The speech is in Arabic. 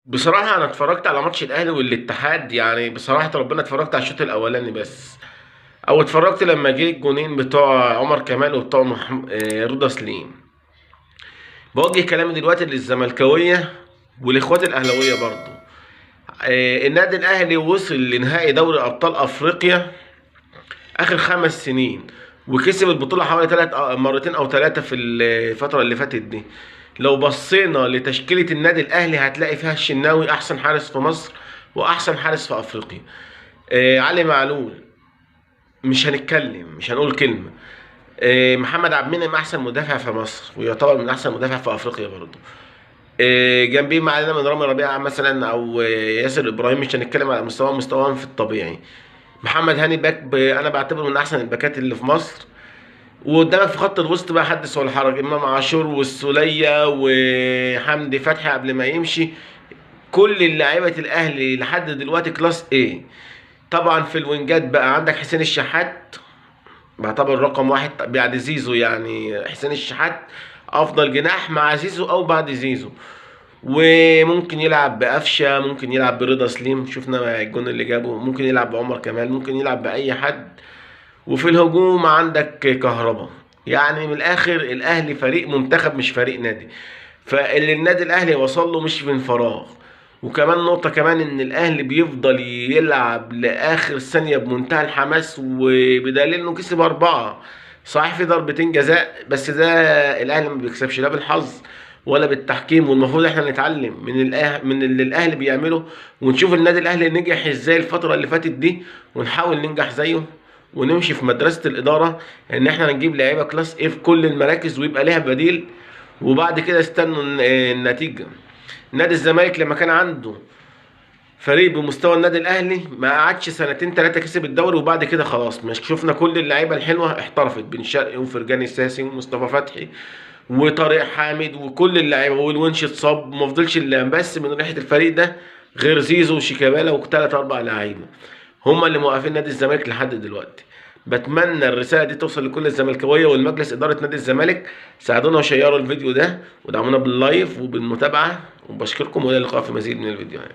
بصراحة أنا اتفرجت على ماتش الأهلي والاتحاد، يعني بصراحة ربنا اتفرجت على الشوط الأولاني بس، أو اتفرجت لما جه الجونين بتوع عمر كمال وبتوع رضا سليم. بوجه كلامي دلوقتي للزملكاوية والإخوات الأهلاوية برضو. النادي الأهلي وصل لنهائي دوري أبطال أفريقيا آخر 5 سنين، وكسب البطولة حوالي مرتين أو ثلاثة في الفترة اللي فاتت دي. لو بصينا لتشكيلة النادي الأهلي هتلاقي فيها الشناوي أحسن حارس في مصر وأحسن حارس في أفريقيا. علي معلول مش هنتكلم، مش هنقول كلمة. محمد عبد المنعم أحسن مدافع في مصر ويعتبر من أحسن مدافع في أفريقيا برضه. جنبيه معانا من رامي ربيعة مثلا أو ياسر إبراهيم، مش هنتكلم على مستواهم في الطبيعي. محمد هاني باك أنا بعتبره من أحسن الباكات اللي في مصر. وقدامك في خط الوسط بقى حدث ولا حرج، امام عاشور والسوليه وحمدي فتحي قبل ما يمشي. كل اللاعيبه الاهلي لحد دلوقتي كلاس ايه. طبعا في الوينجات بقى عندك حسين الشحات، بعتبر رقم واحد بعد زيزو، يعني حسين الشحات افضل جناح مع زيزو او بعد زيزو. وممكن يلعب بقفشه، ممكن يلعب برضا سليم، شفنا الجون اللي جابه، ممكن يلعب بعمر كمال، ممكن يلعب باي حد. وفي الهجوم عندك كهربا. يعني من الاخر الاهلي فريق منتخب مش فريق نادي، فاللي النادي الاهلي وصل له مش من فراغ. وكمان نقطة كمان ان الاهلي بيفضل يلعب لاخر ثانية بمنتهى الحماس، وبدليل انه كسب 4. صحيح في ضربتين جزاء بس ده الاهلي ما بيكسبش لا بالحظ ولا بالتحكيم، والمفروض احنا نتعلم من اللي الاهلي بيعمله، ونشوف النادي الاهلي نجح ازاي الفترة اللي فاتت دي ونحاول ننجح زيه، ونمشي في مدرسة الإدارة إن إحنا نجيب لعيبة كلاس إيه في كل المراكز ويبقى ليها بديل. وبعد كده استنوا النتيجة. نادي الزمالك لما كان عنده فريق بمستوى النادي الأهلي ما قعدش سنتين ثلاثة كسب الدوري، وبعد كده خلاص مش شفنا كل اللعيبة الحلوة احترفت، بن شرقي وفرجاني الساسي ومصطفى فتحي وطارق حامد وكل اللعيبة، والونش اتصاب، ما فضلش إلا بس من ريحة الفريق ده غير زيزو وشيكابالا وثلاث أربع لعيبة هما اللي موقفين نادي الزمالك لحد دلوقتي. بتمنى الرسالة دي توصل لكل الزملكاوية والمجلس إدارة نادي الزمالك. ساعدونا وشيروا الفيديو ده ودعمونا باللايف وبالمتابعة، وبشكركم، وإلى اللقاء في مزيد من الفيديوهات.